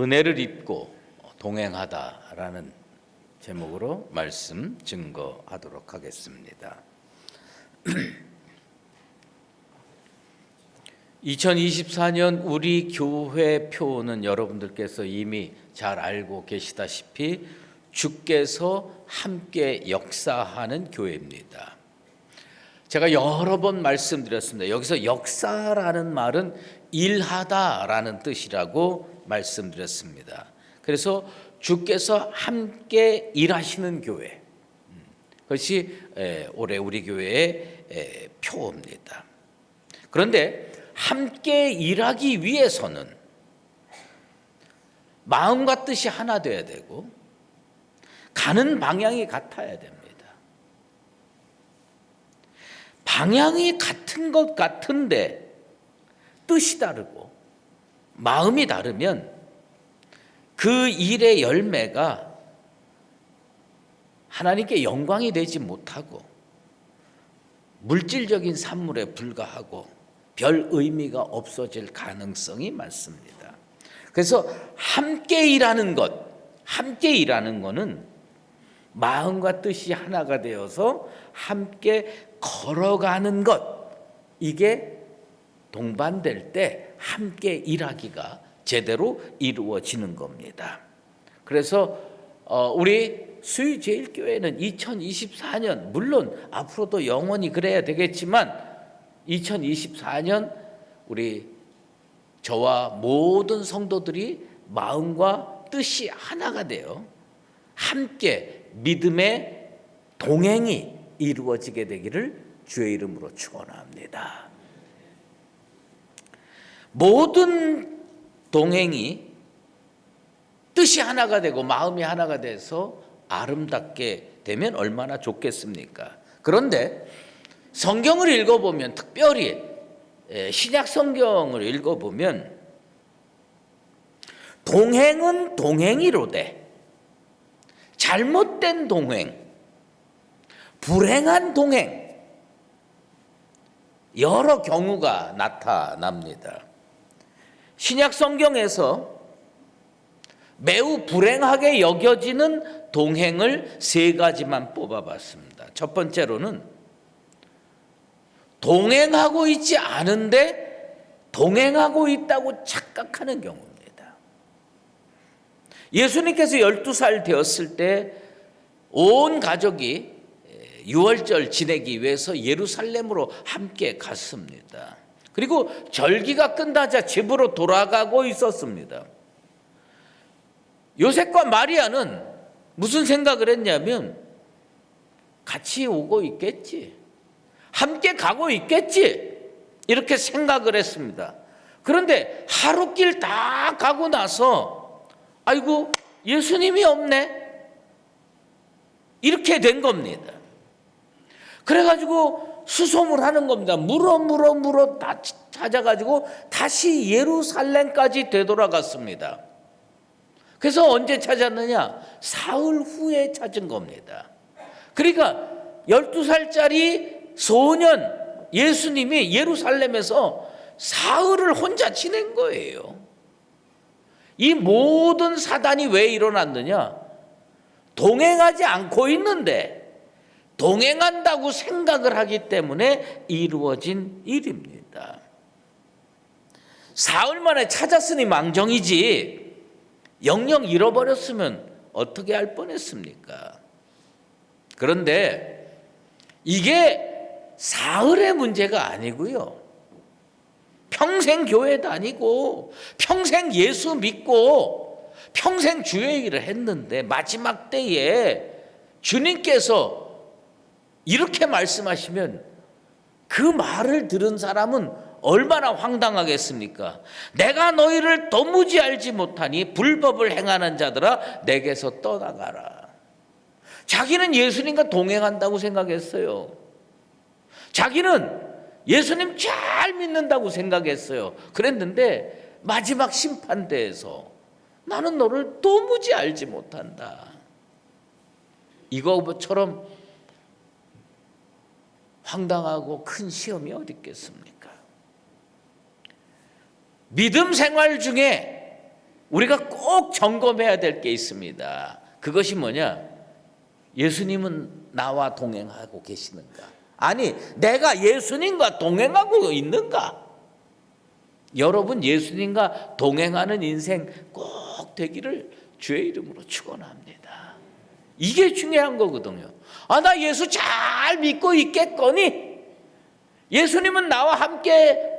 은혜를 입고 동행하다라는 제목으로 말씀 증거하도록 하겠습니다. 2024년 우리 교회 표는 여러분들께서 이미 잘 알고 계시다시피 주께서 함께 역사하는 교회입니다. 제가 여러 번 말씀드렸습니다. 여기서 역사라는 말은 일하다라는 뜻이라고 말씀드렸습니다. 그래서 주께서 함께 일하시는 교회, 그것이 올해 우리 교회의 표입니다. 그런데 함께 일하기 위해서는 마음과 뜻이 하나 되어야 되고 가는 방향이 같아야 됩니다. 방향이 같은 것 같은데 뜻이 다르고 마음이 다르면 그 일의 열매가 하나님께 영광이 되지 못하고 물질적인 산물에 불과하고 별 의미가 없어질 가능성이 많습니다. 그래서 함께 일하는 거는 마음과 뜻이 하나가 되어서 함께 걸어가는 것, 이게 동반될 때 함께 일하기가 제대로 이루어지는 겁니다. 그래서 우리 수유제일교회는 2024년, 물론 앞으로도 영원히 그래야 되겠지만 2024년 우리 저와 모든 성도들이 마음과 뜻이 하나가 되어 함께 믿음의 동행이 이루어지게 되기를 주의 이름으로 축원합니다. 모든 동행이 뜻이 하나가 되고 마음이 하나가 돼서 아름답게 되면 얼마나 좋겠습니까? 그런데 성경을 읽어보면, 특별히 신약 성경을 읽어보면 동행은 동행이로되 잘못된 동행, 불행한 동행, 여러 경우가 나타납니다. 신약 성경에서 매우 불행하게 여겨지는 동행을 세 가지만 뽑아봤습니다. 첫 번째로는 동행하고 있지 않은데 동행하고 있다고 착각하는 경우입니다. 예수님께서 12살 되었을 때 온 가족이 유월절 지내기 위해서 예루살렘으로 함께 갔습니다. 그리고 절기가 끝나자 집으로 돌아가고 있었습니다. 요셉과 마리아는 무슨 생각을 했냐면 같이 오고 있겠지, 함께 가고 있겠지, 이렇게 생각을 했습니다. 그런데 하루길 다 가고 나서 아이고 예수님이 없네, 이렇게 된 겁니다. 그래가지고 수소문하는 겁니다. 물어 다 찾아가지고 다시 예루살렘까지 되돌아갔습니다. 그래서 언제 찾았느냐? 사흘 후에 찾은 겁니다. 그러니까 12살짜리 소년 예수님이 예루살렘에서 사흘을 혼자 지낸 거예요. 이 모든 사단이 왜 일어났느냐? 동행하지 않고 있는데 동행한다고 생각을 하기 때문에 이루어진 일입니다. 사흘 만에 찾았으니 망정이지 영영 잃어버렸으면 어떻게 할 뻔했습니까? 그런데 이게 사흘의 문제가 아니고요, 평생 교회 다니고 평생 예수 믿고 평생 주의 일을 했는데 마지막 때에 주님께서 이렇게 말씀하시면 그 말을 들은 사람은 얼마나 황당하겠습니까? 내가 너희를 도무지 알지 못하니 불법을 행하는 자들아 내게서 떠나가라. 자기는 예수님과 동행한다고 생각했어요. 자기는 예수님 잘 믿는다고 생각했어요. 그랬는데 마지막 심판대에서 나는 너를 도무지 알지 못한다. 이거처럼 황당하고 큰 시험이 어디 있겠습니까? 믿음 생활 중에 우리가 꼭 점검해야 될 게 있습니다. 그것이 뭐냐? 예수님은 나와 동행하고 계시는가? 아니, 내가 예수님과 동행하고 있는가? 여러분, 예수님과 동행하는 인생 꼭 되기를 주의 이름으로 축원합니다. 이게 중요한 거거든요. 나 예수 잘 믿고 있겠거니, 예수님은 나와 함께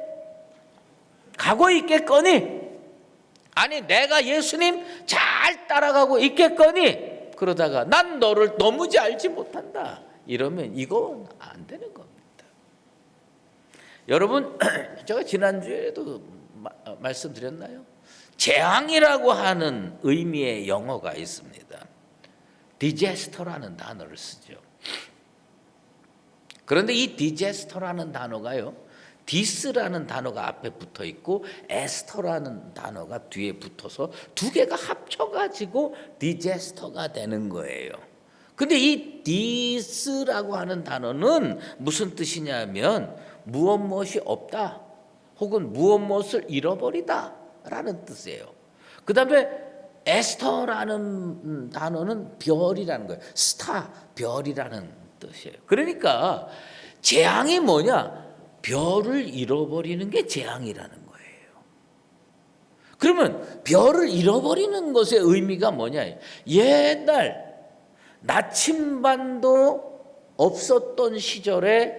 가고 있겠거니, 아니 내가 예수님 잘 따라가고 있겠거니, 그러다가 난 너를 도무지 알지 못한다, 이러면 이건 안 되는 겁니다. 여러분, 제가 지난주에도 말씀드렸나요? 재앙이라고 하는 의미의 영어가 있습니다. 디제스터라는 단어를 쓰죠. 그런데 이 디제스터라는 단어가요, 디스라는 단어가 앞에 붙어 있고 에스터라는 단어가 뒤에 붙어서 두 개가 합쳐가지고 디제스터가 되는 거예요. 근데 이 디스라고 하는 단어는 무슨 뜻이냐면 무엇이 없다, 혹은 무엇을 잃어버리다 라는 뜻이에요. 그 다음에 에스터라는 단어는 별이라는 거예요. 스타, 별이라는 뜻이에요. 그러니까 재앙이 뭐냐? 별을 잃어버리는 게 재앙이라는 거예요. 그러면 별을 잃어버리는 것의 의미가 뭐냐? 옛날 나침반도 없었던 시절에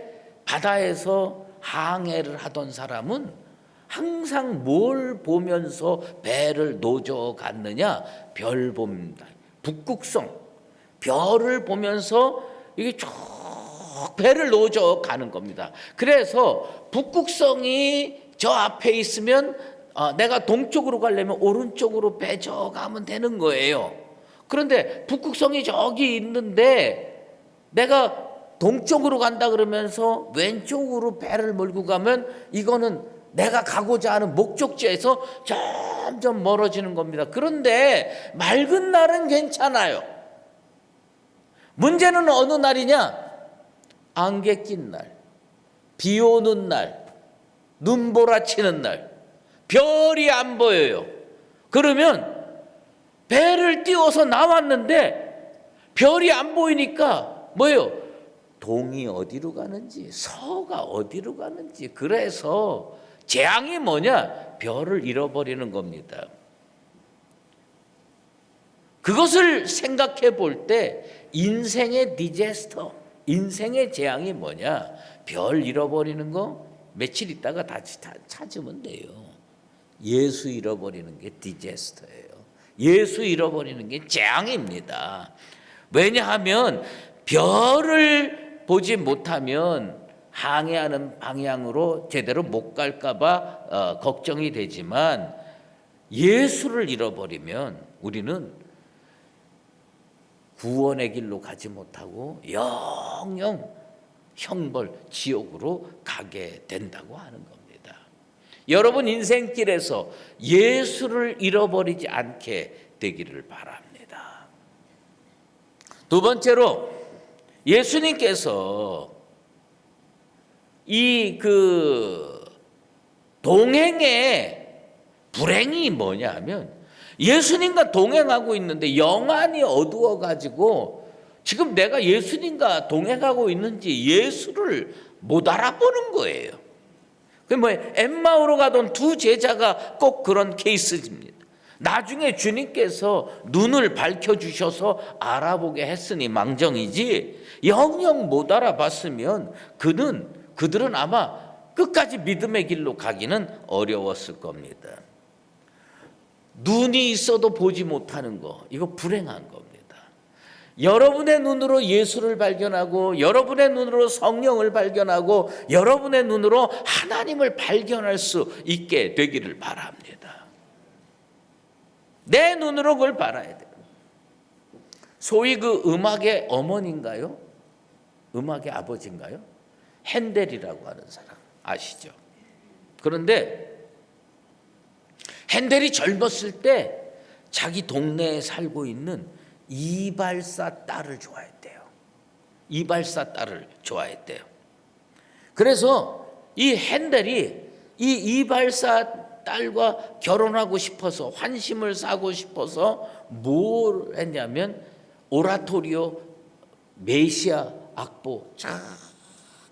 바다에서 항해를 하던 사람은 항상 뭘 보면서 배를 노져 갔느냐? 별 봅니다. 북극성, 별을 보면서 이게 쭉 배를 노져 가는 겁니다. 그래서 북극성이 저 앞에 있으면 내가 동쪽으로 가려면 오른쪽으로 배 저 가면 되는 거예요. 그런데 북극성이 저기 있는데 내가 동쪽으로 간다 그러면서 왼쪽으로 배를 몰고 가면 이거는 내가 가고자 하는 목적지에서 점점 멀어지는 겁니다. 그런데 맑은 날은 괜찮아요. 문제는 어느 날이냐? 안개 낀 날, 비 오는 날, 눈보라치는 날, 별이 안 보여요. 그러면 배를 띄워서 나왔는데 별이 안 보이니까 뭐예요? 동이 어디로 가는지, 서가 어디로 가는지. 그래서 재앙이 뭐냐? 별을 잃어버리는 겁니다. 그것을 생각해 볼 때 인생의 디제스터, 인생의 재앙이 뭐냐? 별 잃어버리는 거 며칠 있다가 다시 찾으면 돼요. 예수 잃어버리는 게 디제스터예요. 예수 잃어버리는 게 재앙입니다. 왜냐하면 별을 보지 못하면 항해하는 방향으로 제대로 못 갈까 봐 걱정이 되지만, 예수를 잃어버리면 우리는 구원의 길로 가지 못하고 영영 형벌, 지옥으로 가게 된다고 하는 겁니다. 여러분 인생길에서 예수를 잃어버리지 않게 되기를 바랍니다. 두 번째로, 예수님께서 이 동행의 불행이 뭐냐 하면, 예수님과 동행하고 있는데 영안이 어두워가지고 지금 내가 예수님과 동행하고 있는지 예수를 못 알아보는 거예요. 그게 뭐예요? 엠마오로 가던 두 제자가 꼭 그런 케이스입니다. 나중에 주님께서 눈을 밝혀주셔서 알아보게 했으니 망정이지, 영영 못 알아봤으면 그들은 아마 끝까지 믿음의 길로 가기는 어려웠을 겁니다. 눈이 있어도 보지 못하는 거, 이거 불행한 겁니다. 여러분의 눈으로 예수를 발견하고, 여러분의 눈으로 성령을 발견하고, 여러분의 눈으로 하나님을 발견할 수 있게 되기를 바랍니다. 내 눈으로 그걸 바라야 돼요. 소위 음악의 어머니인가요? 음악의 아버지인가요? 핸델이라고 하는 사람 아시죠? 그런데 핸델이 젊었을 때 자기 동네에 살고 있는 이발사 딸을 좋아했대요. 이발사 딸을 좋아했대요. 그래서 이 핸델이 이 이발사 딸과 결혼하고 싶어서 환심을 사고 싶어서 뭘 했냐면 오라토리오 메시아 악보 쫙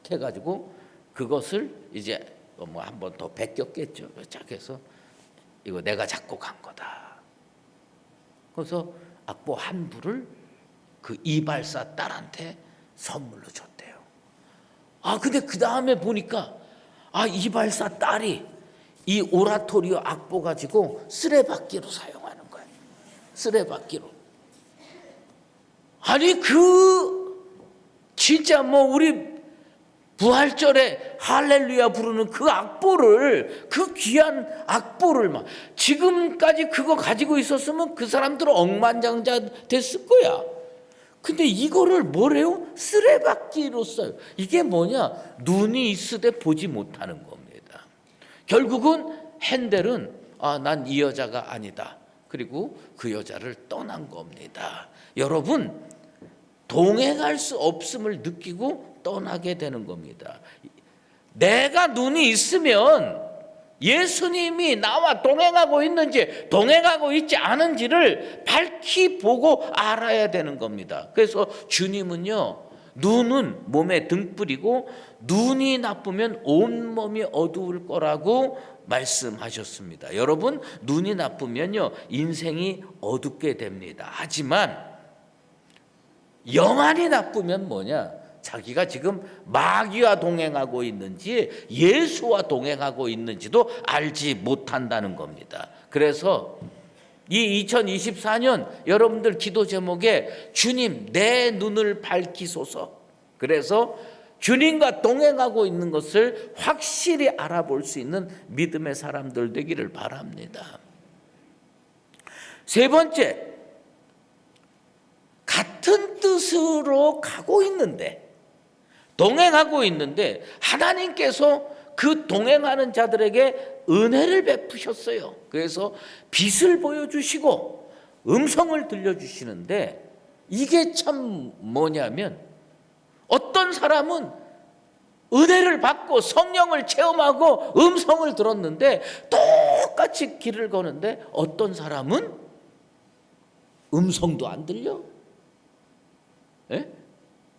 해가지고 그것을 이제 뭐 한 번 더 베꼈겠죠. 쫙 해서 이거 내가 작곡한 거다. 그래서 악보 한 부를 그 이발사 딸한테 선물로 줬대요. 근데 그 다음에 보니까 이발사 딸이 이 오라토리오 악보 가지고 쓰레받기로 사용하는 거예요. 쓰레받기로. 아니 진짜 뭐 우리 부활절에 할렐루야 부르는 그 악보를, 그 귀한 악보를 막 지금까지 그거 가지고 있었으면 그 사람들은 억만장자 됐을 거야. 근데 이거를 뭐래요? 쓰레받기로 써요. 이게 뭐냐? 눈이 있으되 보지 못하는 겁니다. 결국은 핸델은 난 이 여자가 아니다. 그리고 그 여자를 떠난 겁니다. 여러분, 동행할 수 없음을 느끼고 떠나게 되는 겁니다. 내가 눈이 있으면 예수님이 나와 동행하고 있는지 동행하고 있지 않은지를 밝히 보고 알아야 되는 겁니다. 그래서 주님은요, 눈은 몸에 등불이고 눈이 나쁘면 온몸이 어두울 거라고 말씀하셨습니다. 여러분, 눈이 나쁘면요 인생이 어둡게 됩니다. 하지만 영안이 나쁘면 뭐냐? 자기가 지금 마귀와 동행하고 있는지 예수와 동행하고 있는지도 알지 못한다는 겁니다. 그래서 이 2024년 여러분들 기도 제목에 주님 내 눈을 밝히소서. 그래서 주님과 동행하고 있는 것을 확실히 알아볼 수 있는 믿음의 사람들 되기를 바랍니다. 세 번째, 같은 뜻으로 가고 있는데, 동행하고 있는데 하나님께서 그 동행하는 자들에게 은혜를 베푸셨어요. 그래서 빛을 보여주시고 음성을 들려주시는데, 이게 참 뭐냐면 어떤 사람은 은혜를 받고 성령을 체험하고 음성을 들었는데 똑같이 길을 거는데 어떤 사람은 음성도 안 들려?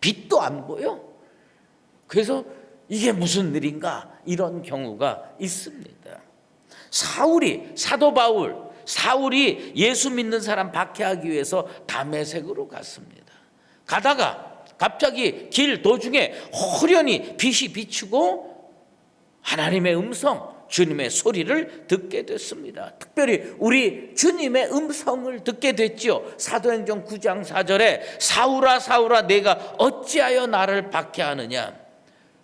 빛도 안 보여? 그래서 이게 무슨 일인가? 이런 경우가 있습니다. 사도 바울, 사울이 예수 믿는 사람 박해하기 위해서 다메섹으로 갔습니다. 가다가 갑자기 길 도중에 호련히 빛이 비추고 하나님의 음성, 주님의 소리를 듣게 됐습니다. 특별히 우리 주님의 음성을 듣게 됐지요. 사도행전 9장 4절에 사울아 사울아 내가 어찌하여 나를 박해하느냐.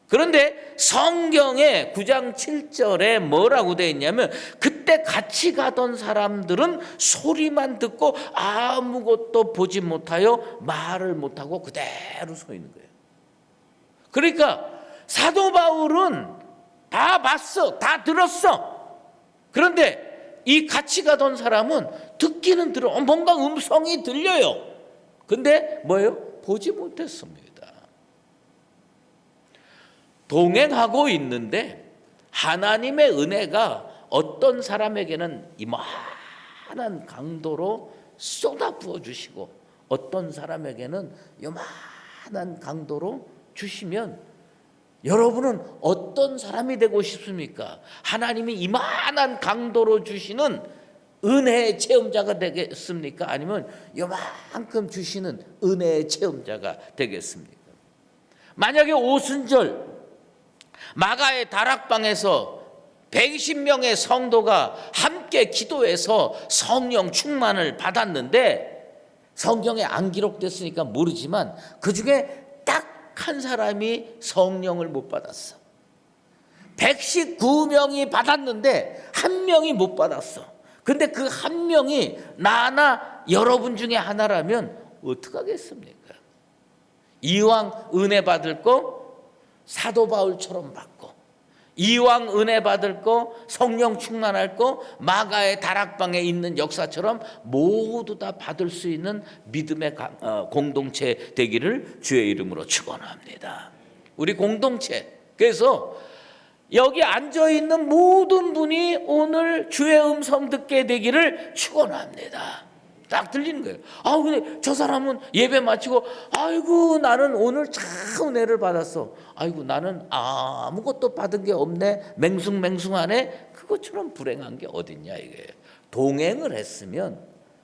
그런데 성경의 9장 7절에 뭐라고 되어 있냐면 그때 같이 가던 사람들은 소리만 듣고 아무것도 보지 못하여 말을 못하고 그대로 서 있는 거예요. 그러니까 사도 바울은 다 봤어, 다 들었어. 그런데 이 같이 가던 사람은 듣기는 들어, 뭔가 음성이 들려요. 근데 뭐예요? 보지 못했습니다. 동행하고 있는데 하나님의 은혜가 어떤 사람에게는 이만한 강도로 쏟아부어 주시고 어떤 사람에게는 이만한 강도로 주시면 여러분은 어떤 사람이 되고 싶습니까? 하나님이 이만한 강도로 주시는 은혜의 체험자가 되겠습니까? 아니면 이만큼 주시는 은혜의 체험자가 되겠습니까? 만약에 오순절 마가의 다락방에서 120명의 성도가 함께 기도해서 성령 충만을 받았는데 성경에 안 기록됐으니까 모르지만 그 중에 딱 한 사람이 성령을 못 받았어. 119명이 받았는데 한 명이 못 받았어. 근데 그 한 명이 나나 여러분 중에 하나라면 어떡하겠습니까? 이왕 은혜 받을 거 사도 바울처럼 받고, 이왕 은혜 받을 거 성령 충만할 거 마가의 다락방에 있는 역사처럼 모두 다 받을 수 있는 믿음의 공동체 되기를 주의 이름으로 축원합니다. 우리 공동체, 그래서 여기 앉아 있는 모든 분이 오늘 주의 음성 듣게 되기를 축원합니다. 딱 들리는 거예요. 아, 근데 저 사람은 예배 마치고 아이고 나는 오늘 참 은혜를 받았어. 아이고 나는 아무것도 받은 게 없네. 맹숭맹숭하네. 그것처럼 불행한 게 어딨냐 이게. 동행을 했으면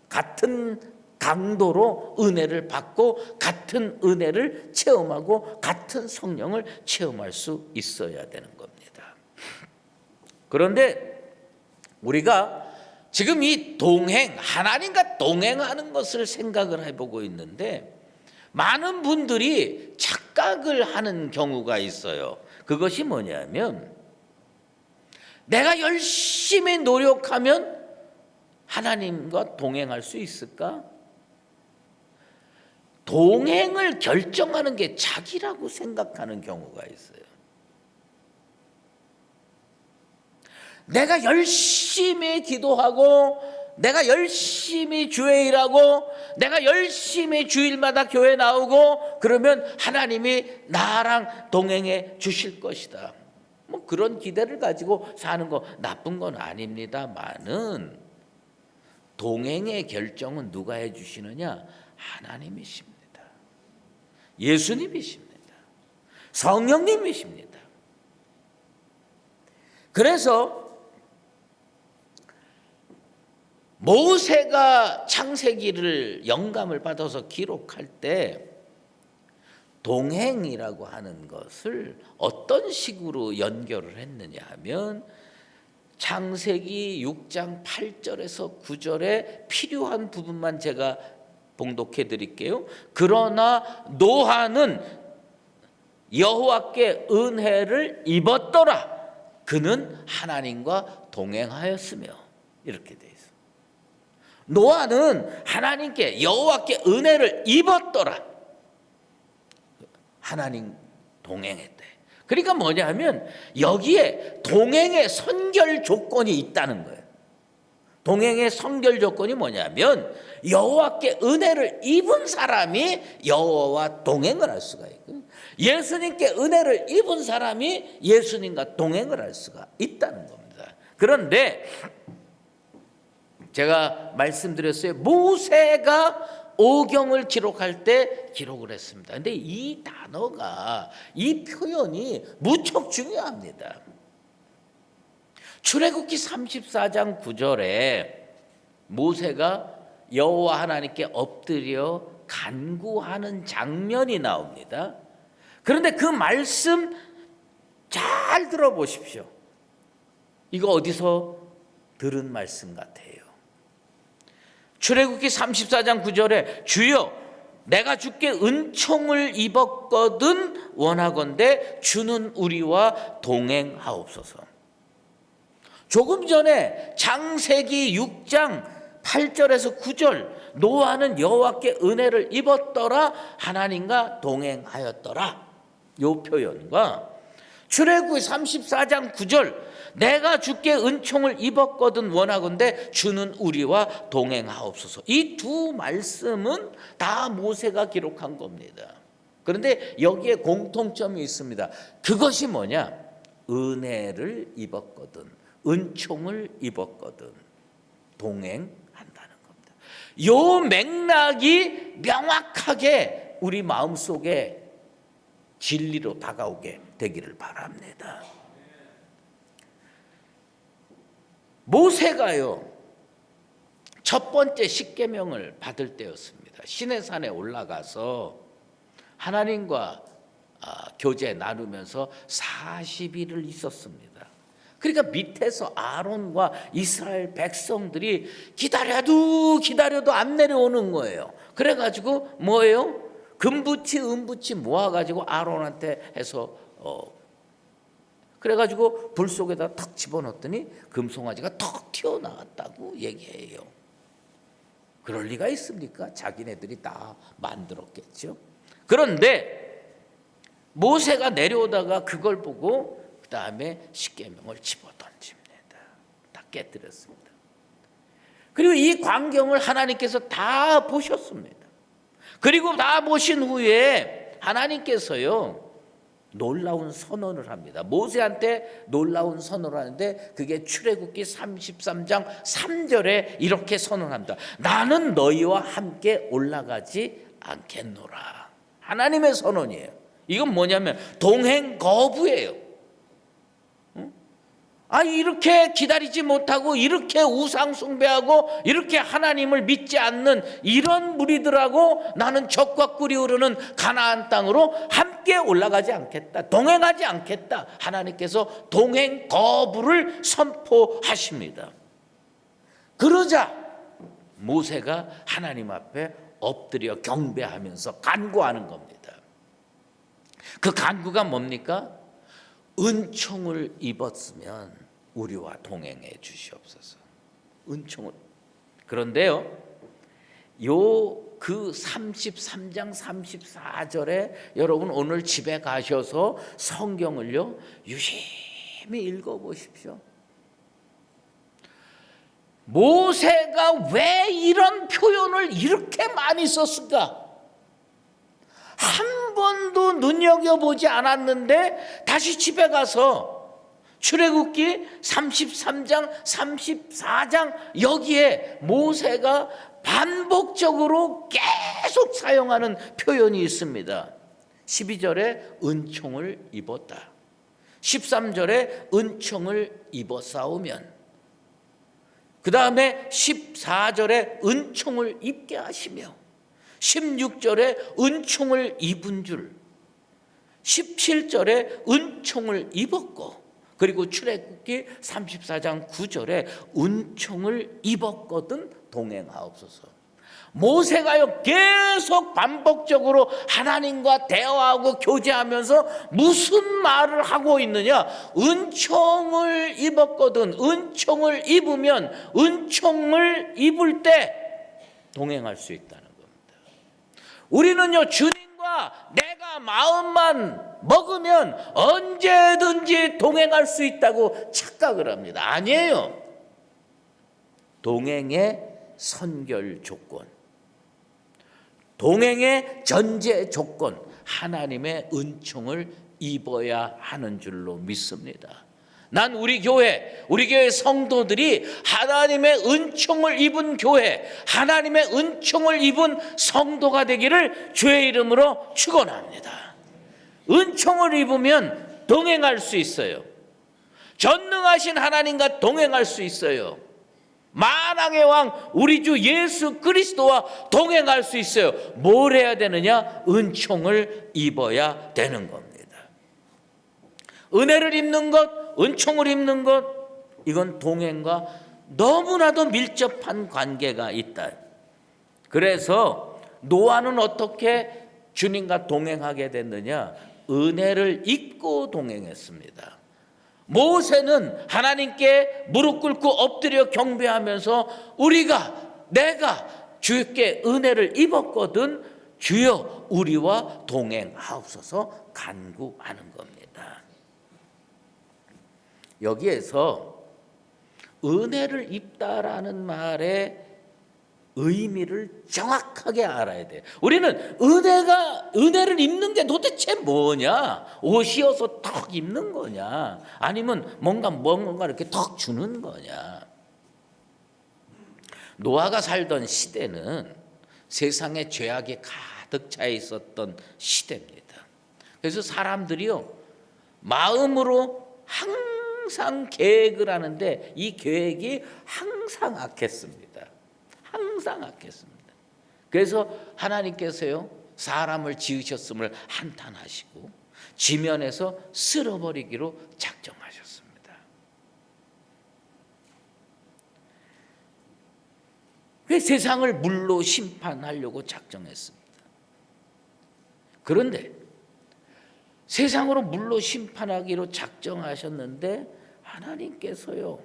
같은 강도로 은혜를 받고 같은 은혜를 체험하고 같은 성령을 체험할 수 있어야 되는 겁니다. 그런데 우리가 지금 이 동행, 하나님과 동행하는 것을 생각을 해보고 있는데 많은 분들이 착각을 하는 경우가 있어요. 그것이 뭐냐면 내가 열심히 노력하면 하나님과 동행할 수 있을까? 동행을 결정하는 게 자기라고 생각하는 경우가 있어요. 내가 열심히 기도하고 내가 열심히 주의 일하고 내가 열심히 주일마다 교회 나오고 그러면 하나님이 나랑 동행해 주실 것이다. 뭐 그런 기대를 가지고 사는 거 나쁜 건 아닙니다만은 동행의 결정은 누가 해 주시느냐? 하나님이십니다. 예수님이십니다. 성령님이십니다. 그래서 모세가 창세기를 영감을 받아서 기록할 때 동행이라고 하는 것을 어떤 식으로 연결을 했느냐 하면 창세기 6장 8절에서 9절에 필요한 부분만 제가 봉독해 드릴게요. 그러나 노아는 여호와께 은혜를 입었더라. 그는 하나님과 동행하였으며 이렇게 돼 있어요. 노아는 하나님께 여호와께 은혜를 입었더라. 하나님 동행했대. 그러니까 뭐냐면 여기에 동행의 선결 조건이 있다는 거예요. 동행의 선결 조건이 뭐냐면 여호와께 은혜를 입은 사람이 여호와와 동행을 할 수가 있고 예수님께 은혜를 입은 사람이 예수님과 동행을 할 수가 있다는 겁니다. 그런데 제가 말씀드렸어요. 모세가 오경을 기록할 때 기록을 했습니다. 근데 이 단어가, 이 표현이 무척 중요합니다. 출애굽기 34장 9절에 모세가 여호와 하나님께 엎드려 간구하는 장면이 나옵니다. 그런데 그 말씀 잘 들어보십시오. 이거 어디서 들은 말씀 같아요. 출애굽기 34장 9절에 주여 내가 주께 은총을 입었거든 원하건대 주는 우리와 동행하옵소서. 조금 전에 창세기 6장 8절에서 9절 노아는 여호와께 은혜를 입었더라 하나님과 동행하였더라 이 표현과 출애굽기 34장 9절 내가 주께 은총을 입었거든 원하건대 주는 우리와 동행하옵소서. 이 두 말씀은 다 모세가 기록한 겁니다. 그런데 여기에 공통점이 있습니다. 그것이 뭐냐? 은혜를 입었거든, 은총을 입었거든 동행한다는 겁니다. 요 맥락이 명확하게 우리 마음속에 진리로 다가오게 되기를 바랍니다. 모세가요 첫 번째 십계명을 받을 때였습니다. 시내산에 올라가서 하나님과 교제 나누면서 40일을 있었습니다. 그러니까 밑에서 아론과 이스라엘 백성들이 기다려도 안 내려오는 거예요. 그래가지고 뭐예요? 금붙이 은붙이 모아가지고 아론한테 해서 그래가지고 불 속에다 탁 집어넣었더니 금송아지가 턱 튀어나왔다고 얘기해요. 그럴 리가 있습니까? 자기네들이 다 만들었겠죠. 그런데 모세가 내려오다가 그걸 보고 그 다음에 십계명을 집어던집니다. 다 깨뜨렸습니다. 그리고 이 광경을 하나님께서 다 보셨습니다. 그리고 다 보신 후에 하나님께서요 놀라운 선언을 합니다. 모세한테 놀라운 선언을 하는데 그게 출애굽기 33장 3절에 이렇게 선언합니다. 나는 너희와 함께 올라가지 않겠노라. 하나님의 선언이에요. 이건 뭐냐면 동행 거부예요. 이렇게 기다리지 못하고 이렇게 우상 숭배하고 이렇게 하나님을 믿지 않는 이런 무리들하고 나는 적과 꿀이 흐르는 가나안 땅으로 함께 올라가지 않겠다. 동행하지 않겠다. 하나님께서 동행 거부를 선포하십니다. 그러자 모세가 하나님 앞에 엎드려 경배하면서 간구하는 겁니다. 그 간구가 뭡니까? 은총을 입었으면 우리와 동행해 주시옵소서. 은총을. 그런데요, 그 33장 34절에 여러분 오늘 집에 가셔서 성경을요 유심히 읽어보십시오. 모세가 왜 이런 표현을 이렇게 많이 썼을까? 한 번도 눈여겨보지 않았는데 다시 집에 가서 출애굽기 33장 34장 여기에 모세가 반복적으로 계속 사용하는 표현이 있습니다. 12절에 은총을 입었다. 13절에 은총을 입었사오면, 그 다음에 14절에 은총을 입게 하시며, 16절에 은총을 입은 줄, 17절에 은총을 입었고, 그리고 출애굽기 34장 9절에 은총을 입었거든 동행하옵소서. 모세가요 계속 반복적으로 하나님과 대화하고 교제하면서 무슨 말을 하고 있느냐? 은총을 입었거든. 은총을 입으면 은총을 입을 때 동행할 수 있다는 겁니다. 우리는요 주님과 내가 마음만 먹으면 언제든지 동행할 수 있다고 착각을 합니다. 아니에요. 동행의 선결 조건, 동행의 전제 조건, 하나님의 은총을 입어야 하는 줄로 믿습니다. 난 우리 교회 성도들이 하나님의 은총을 입은 교회, 하나님의 은총을 입은 성도가 되기를 주의 이름으로 축원합니다. 은총을 입으면 동행할 수 있어요. 전능하신 하나님과 동행할 수 있어요. 만왕의 왕 우리 주 예수 그리스도와 동행할 수 있어요. 뭘 해야 되느냐? 은총을 입어야 되는 겁니다. 은혜를 입는 것, 은총을 입는 것, 이건 동행과 너무나도 밀접한 관계가 있다. 그래서 노아는 어떻게 주님과 동행하게 됐느냐? 은혜를 입고 동행했습니다. 모세는 하나님께 무릎 꿇고 엎드려 경배하면서 내가 주께 은혜를 입었거든 주여 우리와 동행하옵소서 간구하는 겁니다. 여기에서 은혜를 입다라는 말의 의미를 정확하게 알아야 돼요. 우리는 은혜를 입는 게 도대체 뭐냐? 옷이어서 턱 입는 거냐? 아니면 뭔가 이렇게 턱 주는 거냐? 노아가 살던 시대는 세상에 죄악이 가득 차 있었던 시대입니다. 그래서 사람들이요 마음으로 항상 계획을 하는데 이 계획이 항상 악했습니다. 항상 악했습니다. 그래서 하나님께서요 사람을 지으셨음을 한탄하시고 지면에서 쓸어버리기로 작정하셨습니다. 그 세상을 물로 심판하려고 작정했습니다. 그런데 세상으로 물로 심판하기로 작정하셨는데 하나님께서요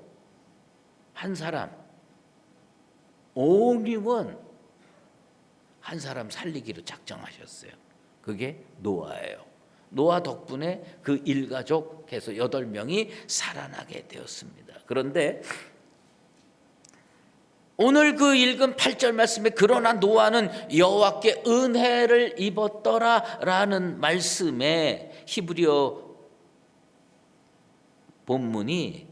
한 사람 오님은 한 사람 살리기로 작정하셨어요. 그게 노아예요. 노아 덕분에 그 일가족에서 8명이 살아나게 되었습니다. 그런데 오늘 그 읽은 8절 말씀에 그러나 노아는 여호와께 은혜를 입었더라라는 말씀에 히브리어 본문이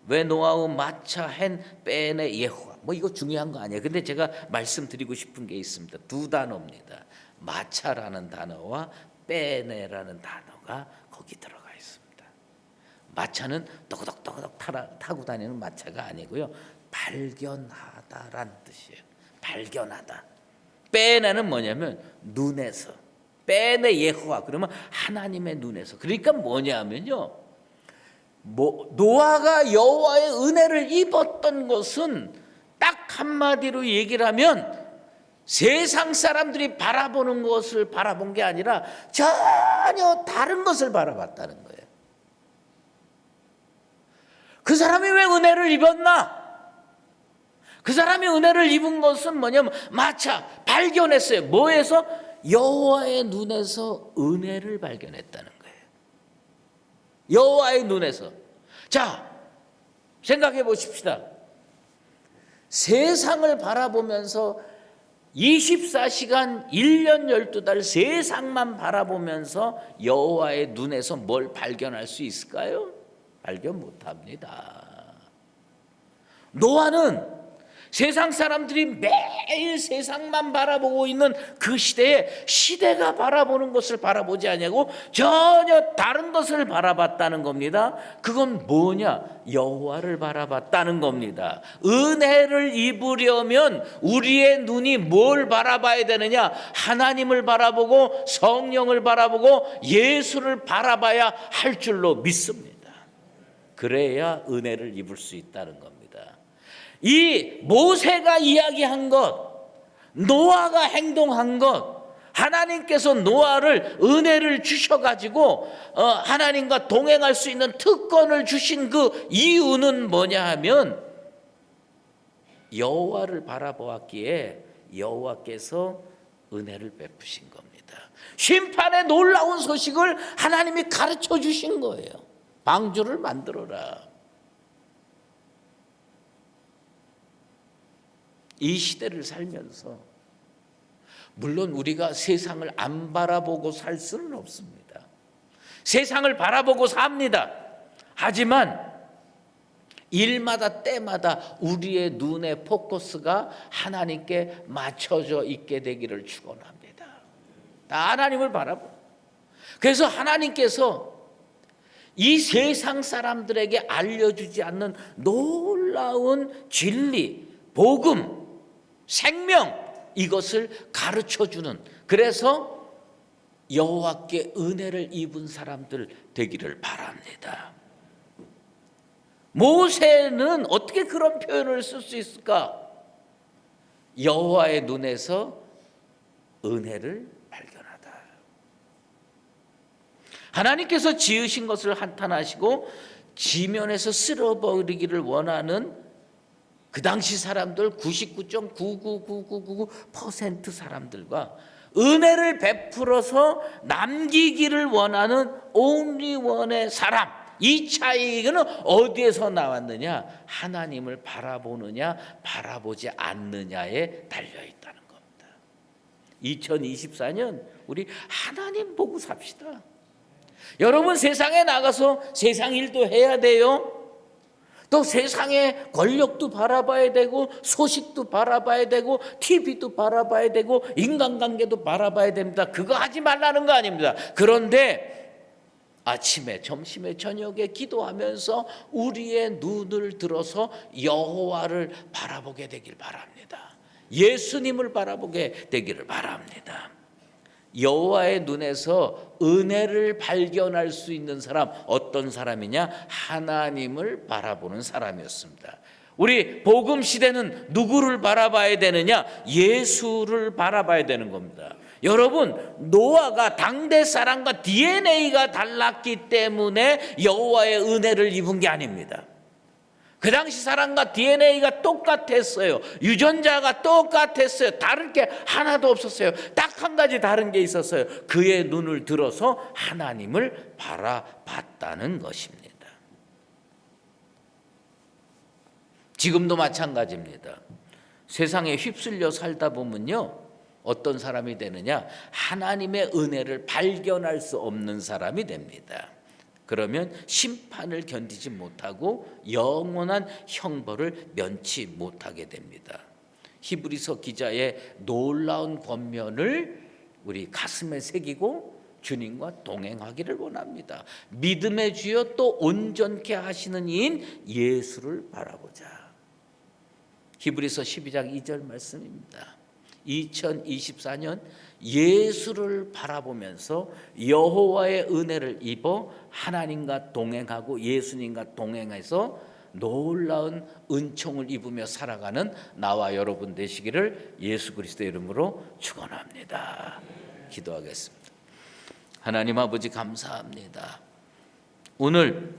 왜 노아의 마차 헨 벤의 예호와, 뭐 이거 중요한 거 아니에요. 근데 제가 말씀드리고 싶은 게 있습니다. 두 단어입니다. 마차라는 단어와 벤이라는 단어가 거기 들어가 있습니다. 마차는 떠그덕떠그덕 타고 다니는 마차가 아니고요, 발견하다란 뜻이에요. 발견하다. 벤에는 뭐냐면 눈에서, 벤의 예호와 그러면 하나님의 눈에서. 그러니까 뭐냐면요, 노아가 여호와의 은혜를 입었던 것은 딱 한마디로 얘기를 하면 세상 사람들이 바라보는 것을 바라본 게 아니라 전혀 다른 것을 바라봤다는 거예요. 그 사람이 왜 은혜를 입었나? 그 사람이 은혜를 입은 것은 뭐냐면 마차, 발견했어요. 뭐에서? 여호와의 눈에서 은혜를 발견했다는 거예요. 여호와의 눈에서. 자, 생각해 보십시다. 세상을 바라보면서 24시간 1년 12달 세상만 바라보면서 여호와의 눈에서 뭘 발견할 수 있을까요? 발견 못합니다. 노아는 세상 사람들이 매일 세상만 바라보고 있는 그 시대에 시대가 바라보는 것을 바라보지 않냐고 전혀 다른 것을 바라봤다는 겁니다. 그건 뭐냐? 여호와를 바라봤다는 겁니다. 은혜를 입으려면 우리의 눈이 뭘 바라봐야 되느냐? 하나님을 바라보고 성령을 바라보고 예수를 바라봐야 할 줄로 믿습니다. 그래야 은혜를 입을 수 있다는 겁니다. 이 모세가 이야기한 것, 노아가 행동한 것, 하나님께서 노아를 은혜를 주셔가지고 하나님과 동행할 수 있는 특권을 주신 그 이유는 뭐냐 하면 여호와를 바라보았기에 여호와께서 은혜를 베푸신 겁니다. 심판의 놀라운 소식을 하나님이 가르쳐 주신 거예요. 방주를 만들어라. 이 시대를 살면서 물론 우리가 세상을 안 바라보고 살 수는 없습니다. 세상을 바라보고 삽니다. 하지만 일마다 때마다 우리의 눈의 포커스가 하나님께 맞춰져 있게 되기를 축원합니다. 하나님을 바라보. 그래서 하나님께서 이 세상 사람들에게 알려주지 않는 놀라운 진리, 복음, 생명, 이것을 가르쳐주는, 그래서 여호와께 은혜를 입은 사람들 되기를 바랍니다. 모세는 어떻게 그런 표현을 쓸 수 있을까? 여호와의 눈에서 은혜를 발견하다. 하나님께서 지으신 것을 한탄하시고 지면에서 쓸어버리기를 원하는 그 당시 사람들 99.99999% 사람들과 은혜를 베풀어서 남기기를 원하는 only one의 사람, 이 차이는 어디에서 나왔느냐? 하나님을 바라보느냐 바라보지 않느냐에 달려있다는 겁니다. 2024년 우리 하나님 보고 삽시다. 여러분, 세상에 나가서 세상 일도 해야 돼요. 또 세상의 권력도 바라봐야 되고 소식도 바라봐야 되고 TV도 바라봐야 되고 인간관계도 바라봐야 됩니다. 그거 하지 말라는 거 아닙니다. 그런데 아침에 점심에 저녁에 기도하면서 우리의 눈을 들어서 여호와를 바라보게 되길 바랍니다. 예수님을 바라보게 되기를 바랍니다. 여호와의 눈에서 은혜를 발견할 수 있는 사람, 어떤 사람이냐? 하나님을 바라보는 사람이었습니다. 우리 복음 시대는 누구를 바라봐야 되느냐? 예수를 바라봐야 되는 겁니다. 여러분, 노아가 당대 사람과 DNA가 달랐기 때문에 여호와의 은혜를 입은 게 아닙니다. 그 당시 사람과 DNA가 똑같았어요. 유전자가 똑같았어요. 다를 게 하나도 없었어요. 딱 한 가지 다른 게 있었어요. 그의 눈을 들어서 하나님을 바라봤다는 것입니다. 지금도 마찬가지입니다. 세상에 휩쓸려 살다 보면요, 어떤 사람이 되느냐? 하나님의 은혜를 발견할 수 없는 사람이 됩니다. 그러면 심판을 견디지 못하고 영원한 형벌을 면치 못하게 됩니다. 히브리서 기자의 놀라운 권면을 우리 가슴에 새기고 주님과 동행하기를 원합니다. 믿음의 주여 또 온전케 하시는 이인 예수를 바라보자. 히브리서 12장 2절 말씀입니다. 2024년 예수를 바라보면서 여호와의 은혜를 입어 하나님과 동행하고 예수님과 동행해서 놀라운 은총을 입으며 살아가는 나와 여러분 되시기를 예수 그리스도의 이름으로 축원합니다. 기도하겠습니다. 하나님 아버지 감사합니다. 오늘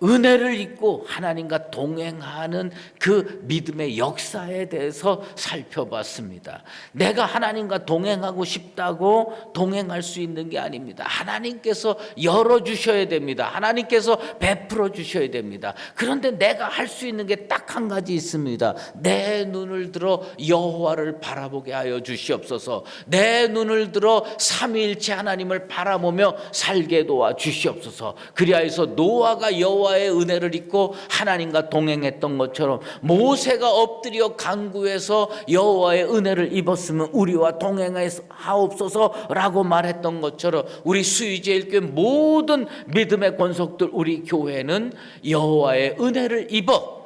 은혜를 입고 하나님과 동행하는 그 믿음의 역사에 대해서 살펴봤습니다. 내가 하나님과 동행하고 싶다고 동행할 수 있는 게 아닙니다. 하나님께서 열어주셔야 됩니다. 하나님께서 베풀어 주셔야 됩니다. 그런데 내가 할 수 있는 게 딱 한 가지 있습니다. 내 눈을 들어 여호와를 바라보게 하여 주시옵소서. 내 눈을 들어 삼위일체 하나님을 바라보며 살게 도와 주시옵소서. 그리하여서 노아가 여호와의 은혜를 입고 하나님과 동행했던 것처럼 모세가 엎드려 간구해서 여호와의 은혜를 입었으면 우리와 동행하옵소서라고 말했던 것처럼 우리 수의제일교회 모든 믿음의 권속들 우리 교회는 여호와의 은혜를 입어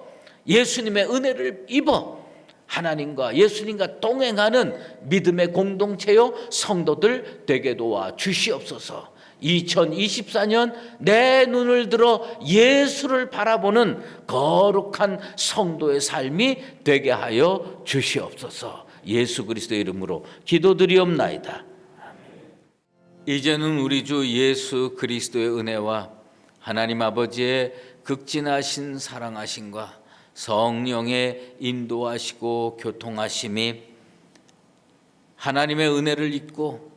예수님의 은혜를 입어 하나님과 예수님과 동행하는 믿음의 공동체요 성도들 되게 도와 주시옵소서. 2024년 내 눈을 들어 예수를 바라보는 거룩한 성도의 삶이 되게 하여 주시옵소서. 예수 그리스도의 이름으로 기도드리옵나이다. 이제는 우리 주 예수 그리스도의 은혜와 하나님 아버지의 극진하신 사랑하심과 성령의 인도하시고 교통하심이 하나님의 은혜를 입고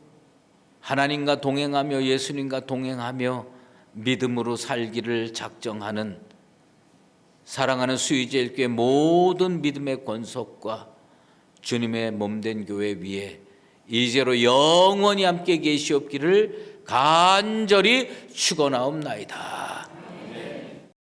하나님과 동행하며 예수님과 동행하며 믿음으로 살기를 작정하는 사랑하는 수의제일교회 모든 믿음의 권속과 주님의 몸된 교회 위에 이제로 영원히 함께 계시옵기를 간절히 축원하옵나이다.